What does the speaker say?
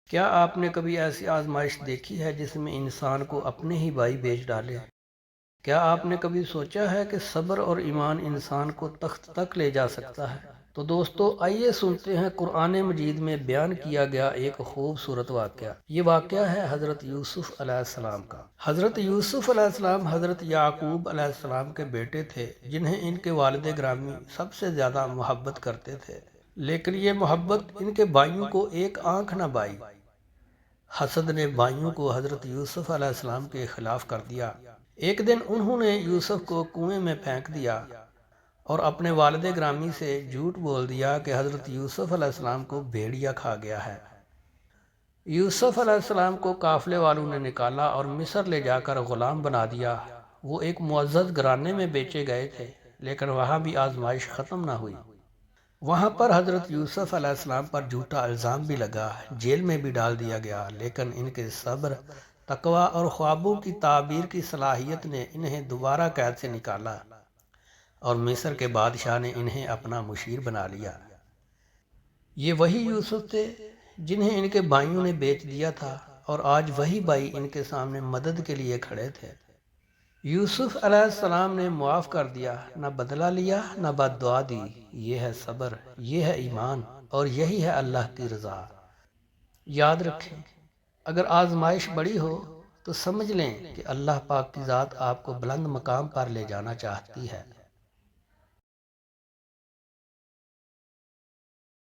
کیا آپ نے کبھی ایسی آزمائش دیکھی ہے جس میں انسان کو اپنے ہی بھائی بیچ ڈالے؟ کیا آپ نے کبھی سوچا ہے کہ صبر اور ایمان انسان کو تخت تک لے جا سکتا ہے؟ تو دوستو آئیے سنتے ہیں قرآن مجید میں بیان کیا گیا ایک خوبصورت واقعہ۔ یہ واقعہ ہے حضرت یوسف علیہ السلام کا۔ حضرت یوسف علیہ السلام حضرت یعقوب علیہ السلام کے بیٹے تھے، جنہیں ان کے والد گرامی سب سے زیادہ محبت کرتے تھے، لیکن یہ محبت ان کے بھائیوں کو ایک آنکھ نہ بائی۔ حسد نے بھائیوں کو حضرت یوسف علیہ السلام کے خلاف کر دیا۔ ایک دن انہوں نے یوسف کو کنویں میں پھینک دیا اور اپنے والد گرامی سے جھوٹ بول دیا کہ حضرت یوسف علیہ السلام کو بھیڑیا کھا گیا ہے۔ یوسف علیہ السلام کو قافلے والوں نے نکالا اور مصر لے جا کر غلام بنا دیا۔ وہ ایک معزز گھرانے میں بیچے گئے تھے، لیکن وہاں بھی آزمائش ختم نہ ہوئی۔ وہاں پر حضرت یوسف علیہ السلام پر جھوٹا الزام بھی لگا، جیل میں بھی ڈال دیا گیا، لیکن ان کے صبر، تقوی اور خوابوں کی تعبیر کی صلاحیت نے انہیں دوبارہ قید سے نکالا اور مصر کے بادشاہ نے انہیں اپنا مشیر بنا لیا۔ یہ وہی یوسف تھے جنہیں ان کے بھائیوں نے بیچ دیا تھا، اور آج وہی بھائی ان کے سامنے مدد کے لیے کھڑے تھے۔ یوسف علیہ السلام نے معاف کر دیا، نہ بدلہ لیا، نہ بد دعا دی۔ یہ ہے صبر، یہ ہے ایمان، اور یہی ہے اللہ کی رضا۔ یاد رکھیں، اگر آزمائش بڑی ہو تو سمجھ لیں کہ اللہ پاک کی ذات آپ کو بلند مقام پر لے جانا چاہتی ہے۔